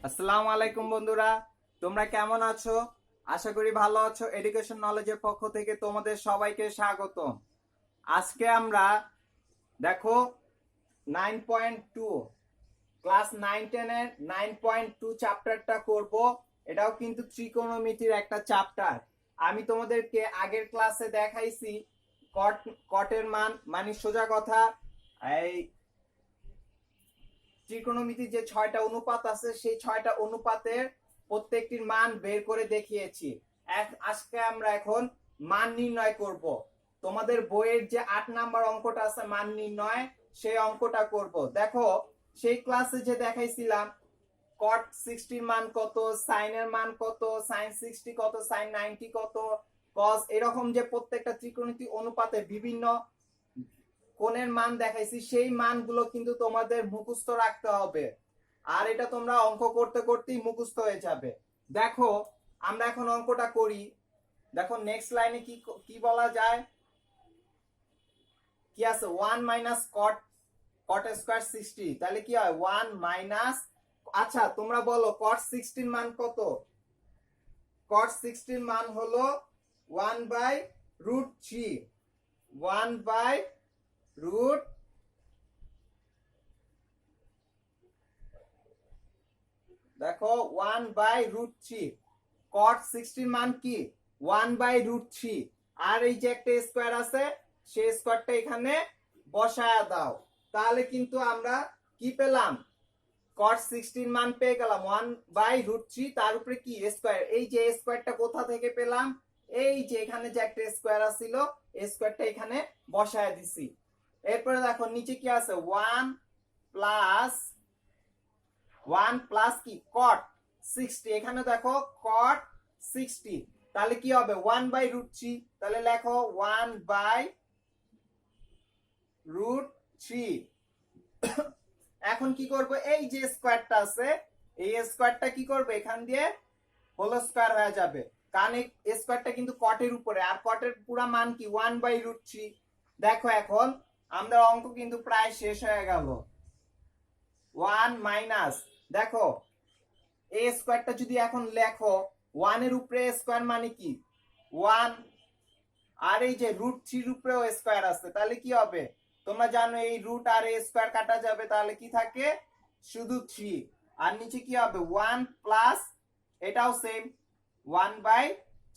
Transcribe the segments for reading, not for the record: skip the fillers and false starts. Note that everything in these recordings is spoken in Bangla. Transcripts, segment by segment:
আসসালামু আলাইকুম বন্ধুরা, তোমরা কেমন আছো? আশা করি ভালো আছো। এডুকেশন নলেজের পক্ষ থেকে তোমাদের সবাইকে স্বাগতম। আজকে আমরা দেখো 9.2 ক্লাস 9-10 এর 9.2 চ্যাপ্টারটা করব। এটাও কিন্তু ত্রিকোণমিতির একটা চ্যাপ্টার। আমি তোমাদেরকে আগের ক্লাসে দেখাইছি কট কটের মান মানে সোজা কথা এই ত্রিকোণমিতির যে 6টা অনুপাত আছে সেই 6টা অনুপাতের প্রত্যেকটির মান বের করে দেখিয়েছি। আজকে আমরা এখন মান নির্ণয় করব। তোমাদের বইয়ের যে 8 নাম্বার অঙ্কটা আছে মান নির্ণয়, সেই অঙ্কটা করব। দেখো সেই ক্লাসে যে দেখাইছিলাম কট 60 মান কত, সাইনের মান কত, সাইন 60 কত, সাইন 90 কত, কস এরকম যে প্রত্যেকটা ত্রিকোণমিতিক অনুপাতে বিভিন্ন কোণের মান দেখাইছি সেই মানগুলো কিন্তু তোমাদের মুখস্থ রাখতে হবে। আর এটা তোমরা অঙ্ক করতে করতেই মুখস্থ হয়ে যাবে। দেখো আমরা এখন অঙ্কটা করি। দেখো নেক্সট লাইনে কি কি বলা যায়, কি আছে 1 মাইনাস কট কট স্কয়ার 60, তাহলে কি হয় 1 মাইনাস, আচ্ছা তোমরা বলো কট 60 মান কত? কট 60 মান হলো 1 বাই রুট 3, 1 বাই রুট, দেখো 1 বাই রুট 3। কট 60 মান কি 1 বাই রুট 3। আর এই যে একটা স্কয়ার আছে সেই স্কয়ারটা এখানে বসায়া দাও, তাহলে কিন্তু আমরা কি পেলাম, কট 60 মান পেয়ে গেলাম 1 বাই রুট 3, তার উপরে কি স্কয়ার। এই যে স্কয়ারটা কোথা থেকে পেলাম, এই যে এখানে যে একটা স্কয়ার আছিল এই স্কয়ারটা এখানে বসায়া দিছি। এরপরে দেখো নিচে কি আছে 1 প্লাস 1 প্লাস কি কট 60, এখানে দেখো কট 60, তাহলে কি হবে 1 বাই রুট 3, তাহলে লেখো 1 বাই রুট 3। এখন কি করব, এই যে স্কয়ারটা আছে এই স্কয়ারটা কি করবে এখান দিয়ে হোল স্কয়ার হয়ে যাবে, কারণ এই স্কয়ারটা কিন্তু কটের উপরে, আর কটের পুরো মান কি 1 বাই রুট 3। দেখো এখন আমাদের অঙ্ক কিন্তু প্রায় শেষ হয়ে গেল। 1 মাইনাস, দেখো এ স্কয়ারটা যদি এখন লেখো 1 এর উপরে স্কয়ার মানে কি 1, আর এই যে রুট 3 এর উপরেও স্কয়ার আছে, তাহলে কি হবে তোমরা জানো এই রুট আর এ স্কয়ার কাটা যাবে, তাহলে কি থাকে শুধু 3। আর নিচে কি হবে 1 প্লাস, এটাও সেম 1 বাই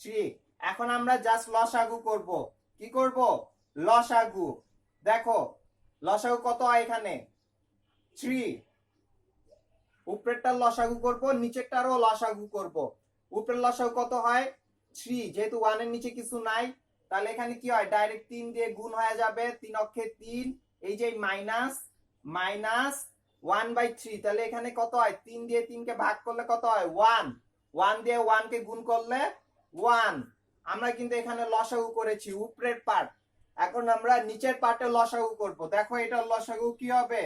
3। এখন আমরা জাস্ট লসাগু করব। কি করব, লসাগু। দেখো লসাগু কত হয় এখানে 3, উপরেরটার লসাগু করব নিচেরটারও লসাগু করব। উপরের লসাগু কত হয় 3, যেহেতু 1 এর নিচে কিছু নাই তাহলে এখানে কি হয় ডাইরেক্ট 3 দিয়ে গুণ হয়ে যাবে, 3 অক্ষে 3, এই যে মাইনাস মাইনাস 1 বাই 3, তাহলে এখানে কত হয় 3 দিয়ে 3 কে ভাগ করলে কত হয় 1, 1 দিয়ে 1 কে গুণ করলে 1। আমরা কিন্তু এখানে লসাগু করেছি উপরের পার্ট, এখন আমরা নিচের পার্টে লসাগু করব। দেখো এটার লসাগু কি হবে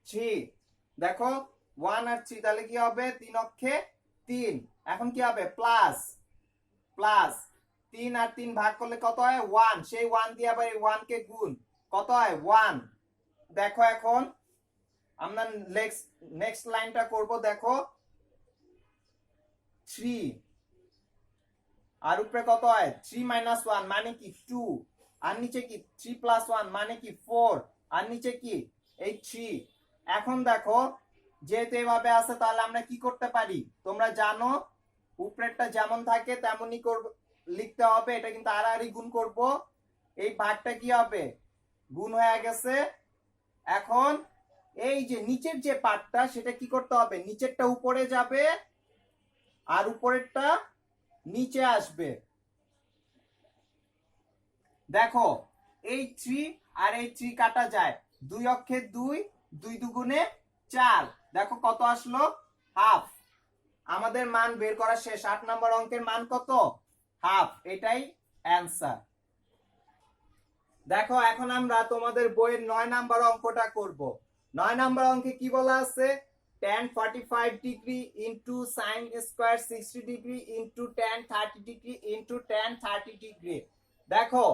3, দেখো 1 আর 3, তাহলে কি হবে 3 অক্ষে 3, এখন কি হবে প্লাস প্লাস 3 আর 3 ভাগ করলে কত হয় 1, সেই 1 দিয়ে আবার 1 কে গুণ কত হয় 1। দেখো এখন আমরা নেক্সট লাইনটা করব। দেখো 3 আর উপরে কত হয় 3 মাইনাস 1 মানে কি 2, আর নিচে কি 3 প্লাস 1 মানে কি 4, আর নিচে কি এই 3। এখন দেখো যেহেতু এভাবে আছে তাহলে আমরা কি করতে পারি, তোমরা জানো উপরেরটা যেমন থাকে তেমনই লিখতে হবে। এটা কিন্তু আড়াআড়ি গুণ করব, এই ভাগটা কি হবে গুণ হয়ে গেছে। এখন এই যে নিচের যে পার্টটা সেটা কি করতে হবে, নিচেরটা উপরে যাবে আর উপরেরটা নিচে আসবে। দেখো এই 3 আর এই 3 কাটা যায়, 2 অক্ষে 2, 2 দুগুণে 4, দেখো কত আসলো হাফ। আমাদের মান বের করা শেষ। 8 নম্বর অঙ্কের মান কত হাফ, এটাই অ্যান্সার। দেখো এখন আমরা তোমাদের বইয়ের 9 নাম্বার অঙ্কটা করব। 9 নাম্বার অঙ্কে কি বলা আছে, tan 45 degree into sine square 60 degree into tan 30 degree into tan 30 degree. দেখো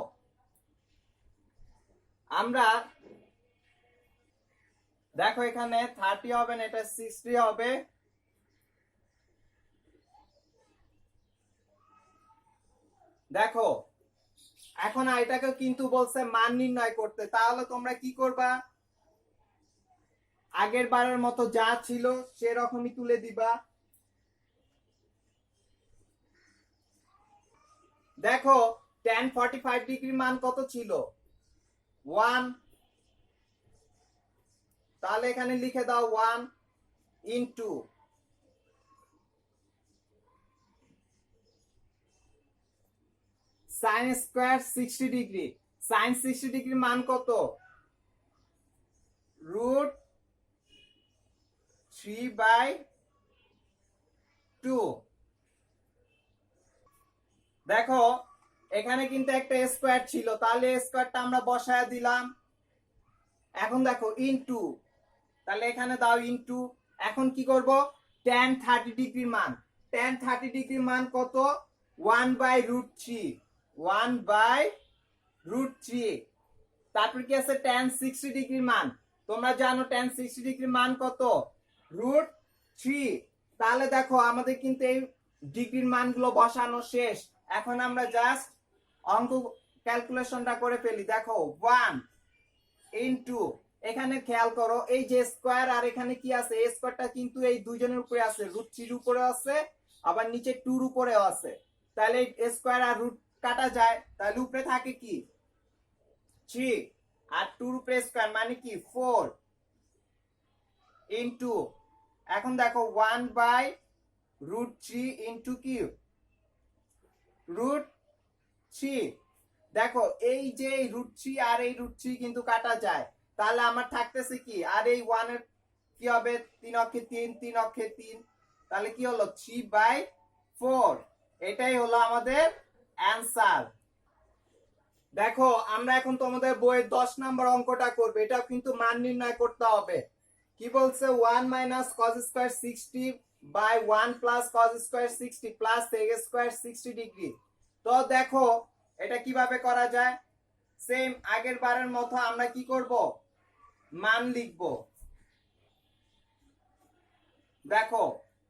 আমরা দেখো এখানে 30 হবে না, এটা 60 হবে, দেখো এখন এটাকে কিন্তু বলছে মান নির্ণয় করতে, তাহলে তোমরা কি করবা, আগের বারের মতো যা ছিল সেরকমই তুলে দিবা। দেখো tan 45 ডিগ্রি মান কত ছিল, 1, তাহলে এখানে লিখে দাও 1 into sin square 60 degree, sin 60 degree মান কত, √3/2। দেখো এখানে কিন্তু একটা স্কয়ার ছিল, তাহলে স্কয়ারটা আমরা বসায় দিলাম। এখন দেখো ইনটু, তাহলে এখানে দাও ইনটু, এখন কি করব, tan 30 ডিগ্রির মান, tan 30 ডিগ্রির মান কত, 1/√3, 1/√3। তারপর কি আছে tan 60 ডিগ্রির মান, তোমরা জানো tan 60 ডিগ্রির মান কত, √3। তাহলে দেখো আমাদের কিন্তু এই ডিগ্রির মানগুলো বসানো শেষ, এখন আমরা জাস্ট অঙ্ক ক্যালকুলেশনটা করে ফেলি। দেখো 1 ইনটু, এখানে খেয়াল করো এই যে স্কয়ার আর এখানে কি আছে, এই স্কয়ারটা কিন্তু এই দুইজনের উপরে আছে, √3 উপরে আছে আবার নিচে 2 এর উপরেও আছে, তাহলে স্কয়ার আর রুট কাটা যায়, তাহলে উপরে থাকে কি 3 আর 2 এর উপরে স্কয়ার মানে কি 4 ইনটু, এখন দেখো 1/√3 ইনটু কি √3। দেখো এই যে √3 আর এই √3 কিন্তু কাটা যায়, তাহলে আমার থাকতেছে কি, আর এই 1 এর কি হবে 3 অক্ষে 3, 3 অক্ষে 3, তাহলে কি হলো 3/4। এটাই হলো আমাদের অ্যানসার। দেখো আমরা এখন তোমাদের বইয়ের 10 নম্বর অঙ্কটা করব, এটা কিন্তু মান নির্ণয় করতে হবে। কি বলছে, 1 - cos square 60/1 + cos square 60 + sec square 60 degree. তো দেখো এটা কিভাবে করা যায়, সেম আগের বারের মতো আমরা কি করব, মান লিখব। দেখো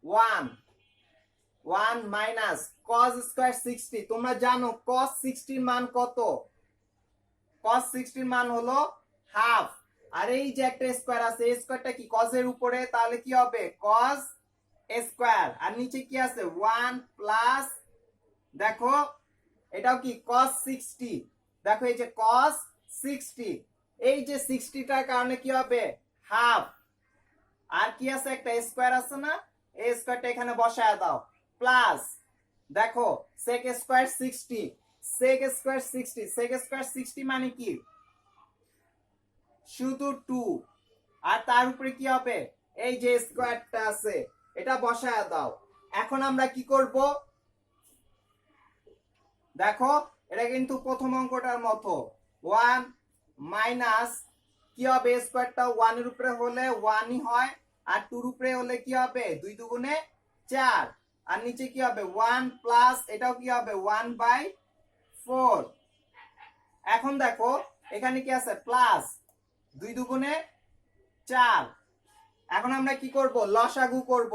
1 cos স্কয়ার 60, তোমরা জানো cos 60 এর মান কত, cos 60 এর মান হলো হাফ, আর এই যে একটা স্কয়ার আছে এই স্কয়ারটা কি cos এর উপরে, তাহলে কি হবে cos স্কয়ার, আর নিচে কি আছে 1 প্লাস, দেখো এটাও কি cos 60, দেখো এই যে cos 60, এই যে 60টার কারণে কি হবে হাফ, আর কি আছে একটা স্কয়ার আছে না, এই স্কয়ারটা এখানে বসায় দাও, প্লাস দেখো sec square 60, sec square 60, sec square 60 মানে কি শুধু 2, আর তার উপরে কি হবে এই যে স্কয়ারটা আছে এটা বসায় দাও। এখন আমরা কি করব, দেখো এটা কিন্তু প্রথম অঙ্কটার মতো 1 মাইনাস কি হবে, স্কয়ারটা 1 এর উপরে হলে 1 ই হয়, আর 2 এর উপরে হলে কি হবে 2 দুগুণে 4, আর নিচে কি হবে 1 প্লাস এটাও কি হবে 1/4। এখন দেখো এখানে কি আছে প্লাস 2 দুগুণে 4। এখন আমরা কি করব, লসাগু করব।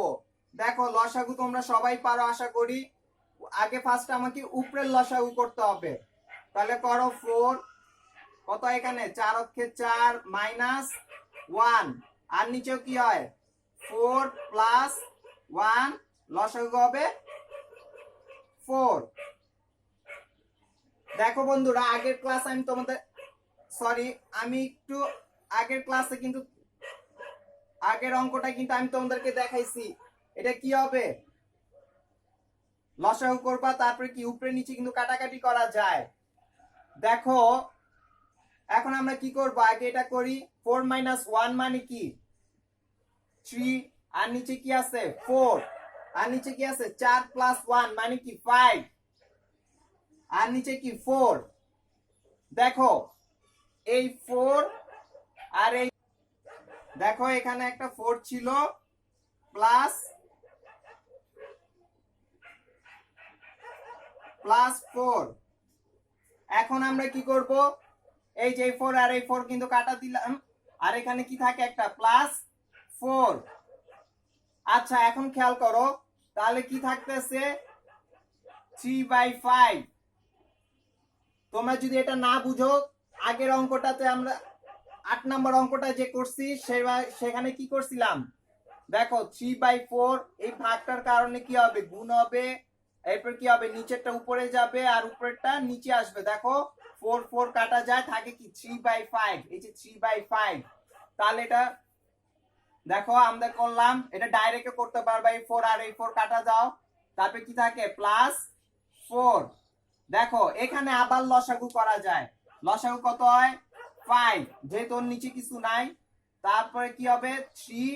দেখো লসাগু তোমরা সবাই পারো আশা করি, আগে ফার্স্ট আমাকে উপরের লসাগু করতে হবে, তাহলে করো 4, কত এখানে 4 অক্ষে 4 মাইনাস 1, আর নিচেও কি হয় 4 প্লাস 1, লসাগু হবে 4। দেখো বন্ধুরা আগের ক্লাস আমি তোমাদের আমি একটু আগের ক্লাসে কিন্তু আগের অঙ্কটা কিন্তু আমি তোমাদেরকে দেখাইছি, এটা কি হবে লসাগু করবা, তারপরে কি উপরে নিচে কিন্তু কাটাকাটি করা যায়। দেখো এখন আমরা কি করব, আগে এটা করি, 4 - 1 মানে কি 3, আর নিচে কি আছে 4, আর নিচে কি আছে 4 প্লাস 1 মানে কি 5, আর নিচে কি 4। দেখো এই 4 আর এই, দেখো এখানে একটা 4 ছিল প্লাস 4। এখন আমরা কি করব, এই যে 4 আর এই 4 কিন্তু কাটা দিলাম, আর এখানে কি থাকে একটা +4। আচ্ছা এখন খেয়াল করো তাহলে কি থাকতেছে 3/5, তোমরা যদি এটা না বুঝো, আগের অঙ্কটাতে আমরা 8 নম্বর অঙ্কটা যে করছি সেখানে কি করছিলাম দেখো 3/4, এই ভাগটার কারণে কি হবে গুণ হবে, এরপর কি হবে নিচেরটা উপরে যাবে আর উপরেরটা নিচে আসবে। দেখো 4 4 কাটা যায়, থাকে কি 3/5, এই যে 3/5। তাহলে এটা দেখো আমরা করলাম, এটা ডাইরেক্ট করতে পারবা, এই 4 আর এই 4 কাটা যাও, তারপরে কি থাকে +4। দেখো এখানে আবার লসাগু করা যায়, লসাগু কত হয় 5, যেহেতু ওর নিচে কিছু নাই। তারপরে কি হবে 3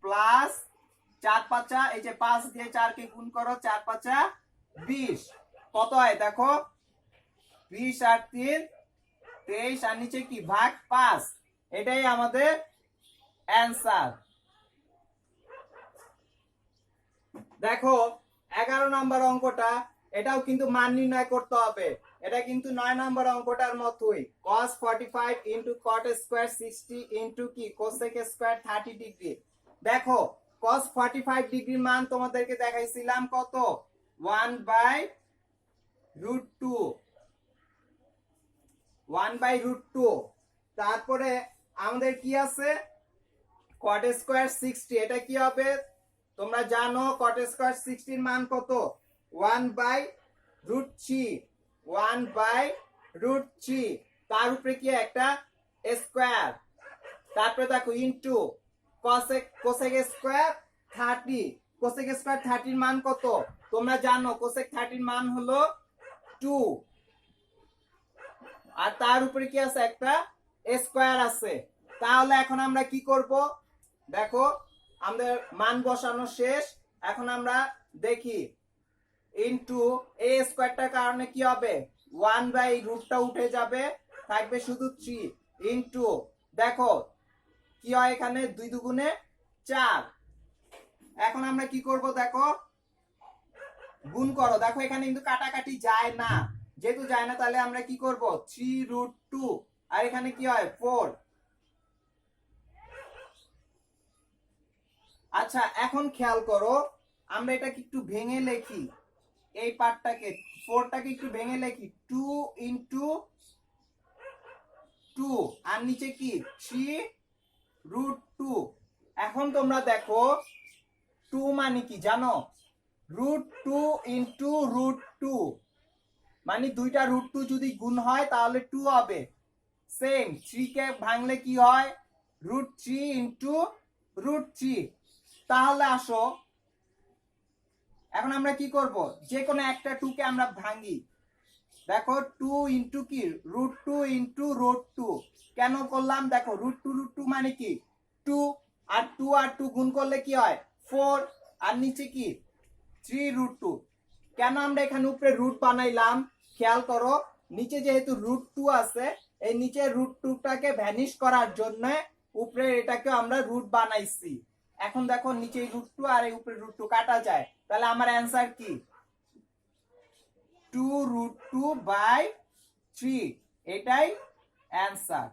প্লাস 4 5, এই যে 5 দিয়ে 4 কে গুণ করো, 4 5 20, কত হয় দেখো 20 আর 3 23, আর নিচে কি ভাগ 5। এটাই আমাদের অ্যান্সার। দেখো 11 নম্বর অঙ্কটা, এটাও কিন্তু মান নির্ণয় করতে হবে। এটা কিন্তু 9 নম্বর অঙ্কটার মতোই, cos 45 into cot square 60 into কি cosec স্কয়ার 30 ডিগ্রি। দেখো cos 45 ডিগ্রির মান তোমাদেরকে দেখাইছিলাম কত 1/√2, 1/√2। তারপরে আমাদের কি আছে cot স্কয়ার 60, এটা কি হবে তোমরা জানো, cot স্কয়ার 60 এর মান কত 1/√3, 1/√3, তার উপরে কি একটা স্কয়ার। তারপরে দেখো into cosec square 30, cosec square 30 এর মান কত তোমরা জানো, cosec 30 এর মান হলো 2, আর তার উপরে কি আছে একটা স্কয়ার আছে। তাহলে এখন আমরা কি করব দেখো আমাদের মান বসানো শেষ, এখন আমরা দেখি ইনটু এই স্কয়ারটার কারণে কি হবে 1/√টা উঠে যাবে, থাকবে শুধু 3 ইনটু দেখো কি হয় এখানে 2 দুগুণে 4। এখন আমরা কি করব দেখো গুণ করো, দেখো এখানে কিন্তু কাটাকাটি যায় না, যেহেতু যায় না তাহলে আমরা কি করব 3√2, আর এখানে কি হয় 4। আচ্ছা এখন খেয়াল করো, আমরা এটাকে একটু ভেঙে লিখি, এই পার্টটাকে 4টাকে একটু ভেঙে লিখি 2 ইনটু 2, আর নিচে কি 3√2। এখন তোমরা দেখো 2 মানে কি জানো, √2 ইনটু √2, মানে দুইটা √2 যদি গুণ হয় তাহলে 2 হবে। সেম 3 কে ভাঙলে কি হয় √3 ইনটু √3। তাহলে আসো এখন আমরা কি করব, যে কোনো একটা 2 কে আমরা ভাঙি। দেখো 2 ইনটু কি √2 ইনটু √2, কেন করলাম দেখো √2 মানে কি 2, আর 2 আর 2 গুণ করলে কি হয় 4, আর নিচে কি 3√2। কেন আমরা এখানে উপরে রুট বানাইলাম খেয়াল করো, নিচে যেহেতু √2 আছে, এই নিচে √2টাকে ভ্যানিশ করার জন্য উপরে এটাকে আমরা রুট বানাইছি। এখন দেখো নিচে √2 আর এই উপরে √2 কাটা যায়, তাহলে আমার অ্যান্সার কি 2√2/3, এটাই অ্যান্সার।